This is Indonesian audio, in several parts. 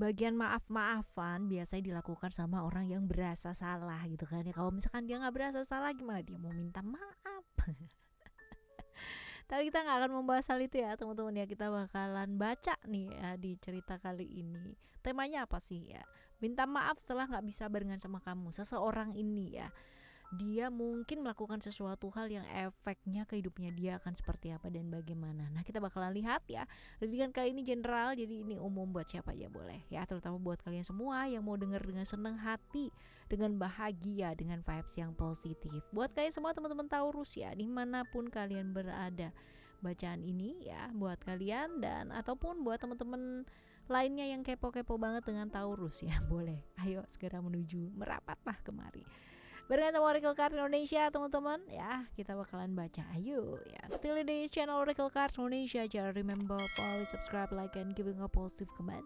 Sebagian maaf-maafan biasanya dilakukan sama orang yang berasa salah gitu kan ya. Kalau misalkan dia nggak berasa salah, gimana dia mau minta maaf? Tapi kita nggak akan membahas hal itu ya teman-teman ya. Kita bakalan baca nih ya di cerita kali ini. Temanya apa sih ya? Minta maaf setelah nggak bisa barengan sama kamu. Seseorang ini ya, dia mungkin melakukan sesuatu hal yang efeknya ke hidupnya dia akan seperti apa dan bagaimana. Nah, kita bakalan lihat ya. Readingan kali ini general, jadi ini umum buat siapa aja boleh ya, terutama buat kalian semua yang mau denger dengan senang hati, dengan bahagia, dengan vibes yang positif. Buat kalian semua teman-teman Taurus ya, dimanapun kalian berada, bacaan ini ya buat kalian dan ataupun buat teman-teman lainnya yang kepo-kepo banget dengan Taurus ya, boleh. Ayo segera menuju merapatlah kemari. Barengan sama Oracle Card Indonesia teman-teman ya, kita bakalan baca. Ayo ya, still di channel Oracle Card Indonesia. Jangan remember always subscribe, like, and giving a positive comment.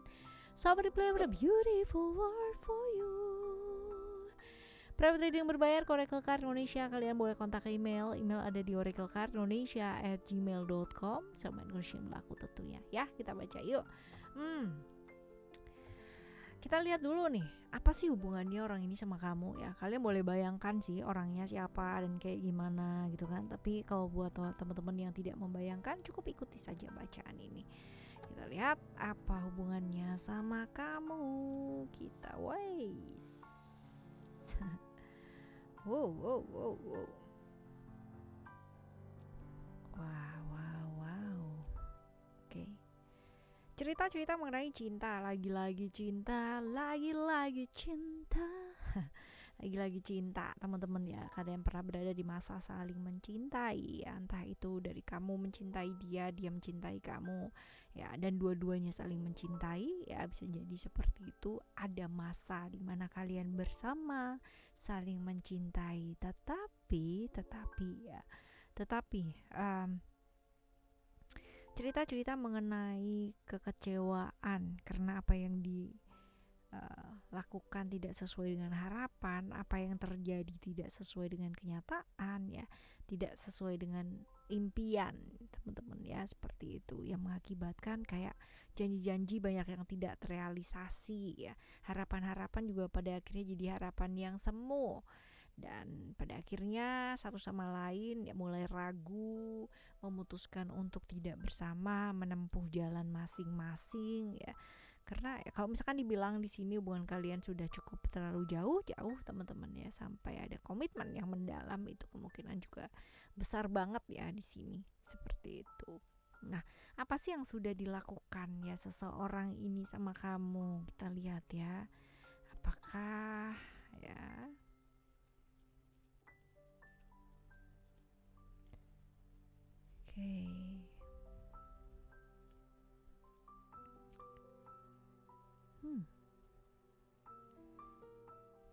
Somebody play with a beautiful word for you. Private reading berbayar ke Oracle Card Indonesia. Kalian boleh kontak ke email ada di oraclecardindonesia@gmail.com sama Indonesia berlaku tentunya ya. Kita baca yuk. Kita lihat dulu nih, apa sih hubungannya orang ini sama kamu ya. Kalian boleh bayangkan sih orangnya siapa dan kayak gimana gitu kan. Tapi kalau buat teman-teman yang tidak membayangkan, cukup ikuti saja bacaan ini. Kita lihat apa hubungannya sama kamu. Kita wais. Wow. Oke. Cerita-cerita mengenai cinta, lagi-lagi cinta. Lagi-lagi cinta, teman-teman ya. Kalian pernah berada di masa saling mencintai ya, entah itu dari kamu mencintai dia mencintai kamu ya, dan dua-duanya saling mencintai ya, bisa jadi seperti itu. Ada masa di mana kalian bersama saling mencintai, tetapi cerita-cerita mengenai kekecewaan karena apa yang dilakukan tidak sesuai dengan harapan, apa yang terjadi tidak sesuai dengan kenyataan ya, tidak sesuai dengan impian teman-teman ya, seperti itu yang mengakibatkan kayak janji-janji banyak yang tidak terrealisasi ya, harapan-harapan juga pada akhirnya jadi harapan yang semu. Dan pada akhirnya satu sama lain ya mulai ragu, memutuskan untuk tidak bersama, menempuh jalan masing-masing ya. Karena ya, kalau misalkan dibilang di sini hubungan kalian sudah cukup terlalu jauh teman-teman ya, sampai ada komitmen yang mendalam, itu kemungkinan juga besar banget ya di sini, seperti itu. Nah, apa sih yang sudah dilakukan ya seseorang ini sama kamu? Kita lihat ya. Apakah ya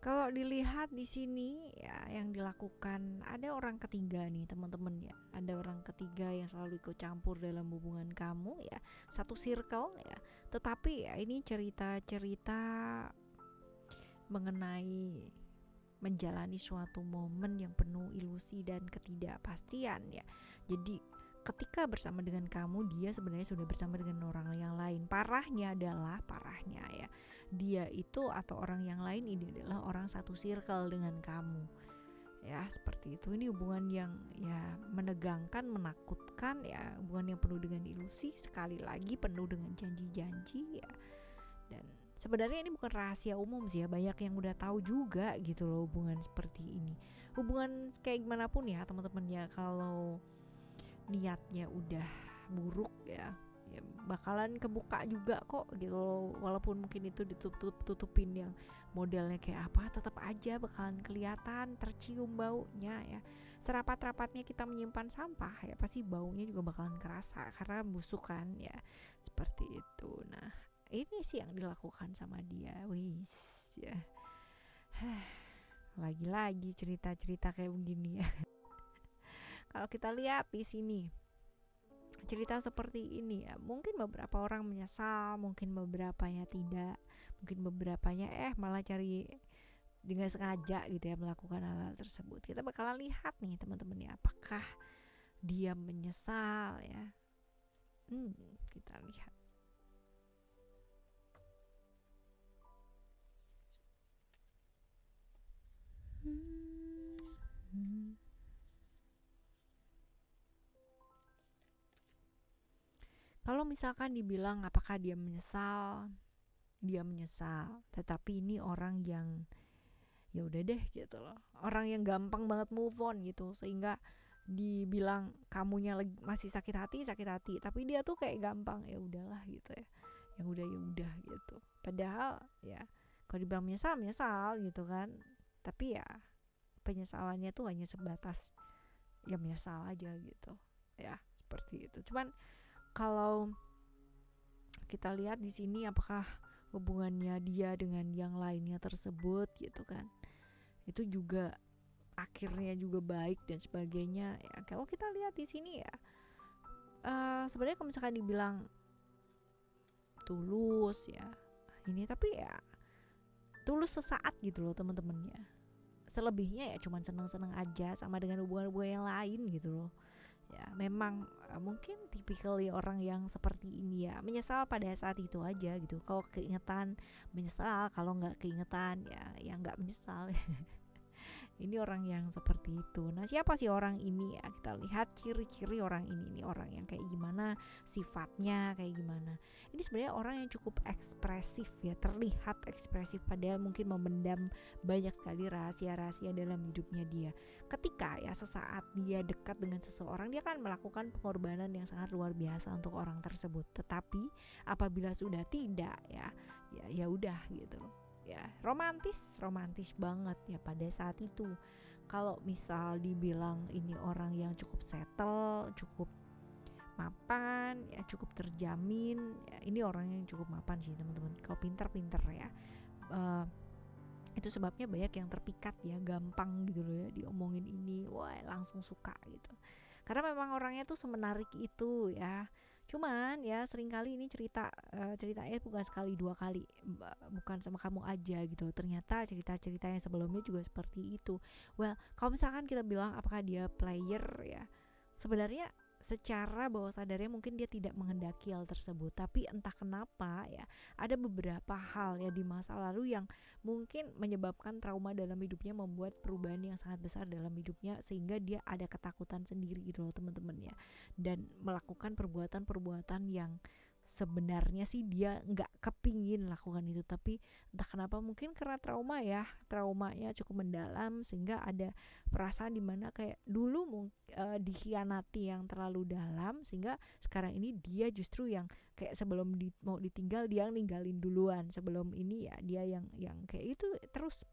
Kalau dilihat di sini ya, yang dilakukan ada orang ketiga nih teman-teman ya. Ada orang ketiga yang selalu ikut campur dalam hubungan kamu ya. Satu circle ya. Tetapi ya ini cerita-cerita mengenai menjalani suatu momen yang penuh ilusi dan ketidakpastian ya. Jadi ketika bersama dengan kamu, dia sebenarnya sudah bersama dengan orang yang lain. Parahnya ya, dia itu atau orang yang lain ini adalah orang satu circle dengan kamu ya, seperti itu. Ini hubungan yang ya menegangkan, menakutkan ya, hubungan yang penuh dengan ilusi, sekali lagi penuh dengan janji-janji ya. Dan sebenarnya ini bukan rahasia umum sih ya, banyak yang udah tahu juga gitu loh hubungan seperti ini. Hubungan kayak gimana pun ya teman-teman ya, kalau niatnya udah buruk ya bakalan kebuka juga kok gitu loh. Walaupun mungkin itu ditutupin yang modelnya kayak apa, tetap aja bakalan kelihatan, tercium baunya ya. Serapat-rapatnya kita menyimpan sampah ya, pasti baunya juga bakalan kerasa karena busuk kan ya, seperti itu. Nah, ini sih yang dilakukan sama dia. Wis ya. Lagi-lagi cerita-cerita kayak begini ya. Kalau kita lihat di sini cerita seperti ini ya, mungkin beberapa orang menyesal, mungkin beberapanya tidak, mungkin beberapanya malah cari dengan sengaja gitu ya melakukan hal-hal tersebut. Kita bakalan lihat nih teman-teman ya, apakah dia menyesal ya. Kita lihat. Kalau misalkan dibilang apakah dia menyesal, tetapi ini orang yang ya udah deh gitu loh, orang yang gampang banget move on gitu, sehingga dibilang kamunya masih sakit hati, tapi dia tuh kayak gampang ya udahlah gitu ya, yang udah ya udah gitu. Padahal ya kalau dibilang menyesal gitu kan, tapi ya penyesalannya tuh hanya sebatas ya menyesal aja gitu ya, seperti itu. Cuman kalau kita lihat di sini apakah hubungannya dia dengan yang lainnya tersebut gitu kan, itu juga akhirnya juga baik dan sebagainya ya. Kalau kita lihat di sini ya, sebenarnya kalau misalkan dibilang tulus ya ini, tapi ya tulus sesaat gitu loh teman-teman ya. Selebihnya ya cuman seneng-seneng aja sama dengan hubungan-hubungan yang lain gitu loh. Ya memang mungkin tipikal orang yang seperti ini ya, menyesal pada saat itu aja gitu. Kalau keingetan menyesal, kalau nggak keingetan ya nggak menyesal. Ini orang yang seperti itu. Nah, siapa sih orang ini ya? Kita lihat ciri-ciri orang ini orang yang kayak gimana, sifatnya kayak gimana. Ini sebenarnya orang yang cukup ekspresif ya, terlihat ekspresif padahal mungkin memendam banyak sekali rahasia-rahasia dalam hidupnya dia. Ketika ya sesaat dia dekat dengan seseorang, dia akan melakukan pengorbanan yang sangat luar biasa untuk orang tersebut. Tetapi apabila sudah tidak ya udah gitu. Ya romantis banget ya pada saat itu. Kalau misal dibilang ini orang yang cukup settle, cukup mapan ya, cukup terjamin ya, ini orang yang cukup mapan sih teman-teman. Kalau pinter ya, itu sebabnya banyak yang terpikat ya, gampang gitu loh ya diomongin ini, wah langsung suka gitu, karena memang orangnya tuh semenarik itu ya. Cuman ya seringkali ini ceritanya bukan sekali dua kali, bukan sama kamu aja gitu. Ternyata cerita-cerita yang sebelumnya juga seperti itu. Well, kalau misalkan kita bilang apakah dia player ya, sebenarnya secara bawah sadarnya mungkin dia tidak menghendaki hal tersebut, tapi entah kenapa ya ada beberapa hal ya di masa lalu yang mungkin menyebabkan trauma dalam hidupnya, membuat perubahan yang sangat besar dalam hidupnya, sehingga dia ada ketakutan sendiri gitu loh teman-teman ya, dan melakukan perbuatan-perbuatan yang sebenarnya sih dia nggak kepingin lakukan itu, tapi entah kenapa mungkin karena traumanya cukup mendalam, sehingga ada perasaan dimana kayak dulu dikhianati yang terlalu dalam, sehingga sekarang ini dia justru yang kayak sebelum mau ditinggal dia ninggalin duluan, sebelum ini ya dia yang kayak itu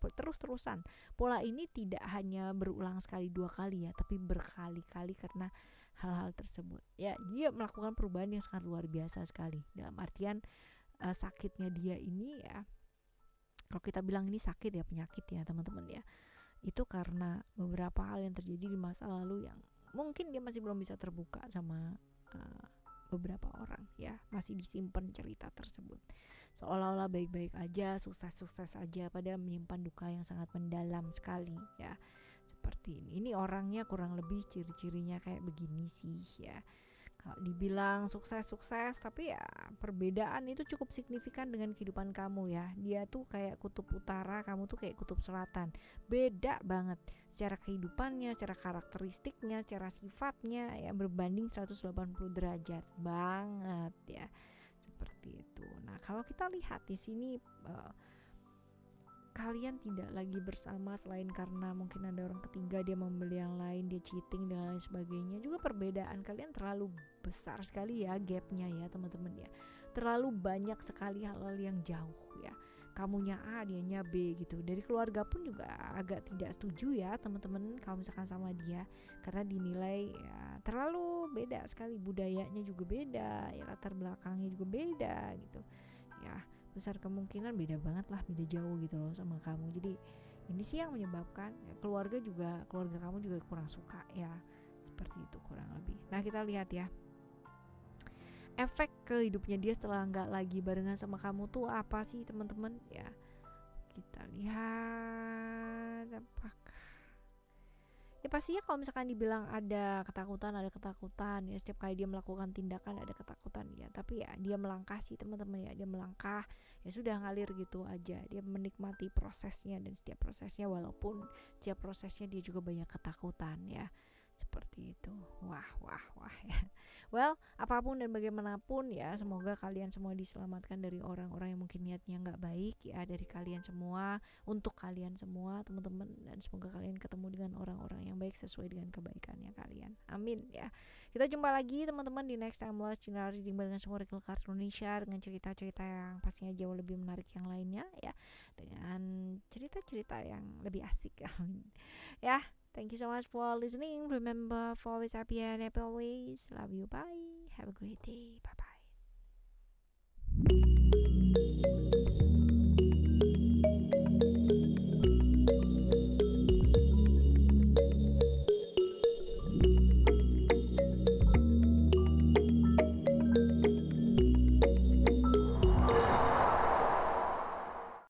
terus-terusan. Pola ini tidak hanya berulang sekali dua kali ya, tapi berkali-kali karena hal-hal tersebut ya. Dia melakukan perubahan yang sangat luar biasa sekali, dalam artian sakitnya dia ini ya, kalau kita bilang ini sakit ya, penyakit ya teman-teman ya, itu karena beberapa hal yang terjadi di masa lalu yang mungkin dia masih belum bisa terbuka sama beberapa orang ya, masih disimpan cerita tersebut seolah-olah baik-baik aja, sukses-sukses aja, padahal menyimpan duka yang sangat mendalam sekali ya. Seperti ini orangnya kurang lebih ciri-cirinya kayak begini sih ya. Kalau dibilang sukses tapi ya perbedaan itu cukup signifikan dengan kehidupan kamu ya. Dia tuh kayak kutub utara, kamu tuh kayak kutub selatan. Beda banget secara kehidupannya, secara karakteristiknya, secara sifatnya ya, berbanding 180 derajat banget ya. Seperti itu. Nah, kalau kita lihat di sini kalian tidak lagi bersama selain karena mungkin ada orang ketiga, dia membeli yang lain, dia cheating dan lain sebagainya. Juga perbedaan kalian terlalu besar sekali ya, gapnya ya teman-teman ya. Terlalu banyak sekali hal-hal yang jauh ya. Kamunya A, dianya B gitu. Dari keluarga pun juga agak tidak setuju ya teman-teman kalau misalkan sama dia, karena dinilai ya terlalu beda sekali, budayanya juga beda ya, latar belakangnya juga beda gitu ya. Besar kemungkinan beda banget lah, beda jauh gitu loh sama kamu. Jadi ini sih yang menyebabkan ya, keluarga kamu juga kurang suka ya, seperti itu kurang lebih. Nah, kita lihat ya efek ke hidupnya dia setelah nggak lagi barengan sama kamu tuh apa sih teman-teman ya. Kita lihat apakah Ya pastinya kalau misalkan dibilang ada ketakutan ya, setiap kali dia melakukan tindakan ada ketakutan ya, tapi ya dia melangkah sih teman-teman ya, dia melangkah, ya sudah ngalir gitu aja, dia menikmati prosesnya, dan setiap prosesnya walaupun setiap prosesnya dia juga banyak ketakutan ya, seperti itu. Wah ya. Well, apapun dan bagaimanapun ya, semoga kalian semua diselamatkan dari orang-orang yang mungkin niatnya nggak baik ya, dari kalian semua, untuk kalian semua teman-teman, dan semoga kalian ketemu dengan orang-orang yang baik sesuai dengan kebaikannya kalian. Amin ya. Kita jumpa lagi teman-teman di next time lost channel reading dengan semua Oracle Card Indonesia, dengan cerita-cerita yang pastinya jauh lebih menarik yang lainnya ya, dengan cerita-cerita yang lebih asik ya. Thank you so much for listening. Remember, for always happy and happy always. Love you. Bye. Have a great day. Bye bye.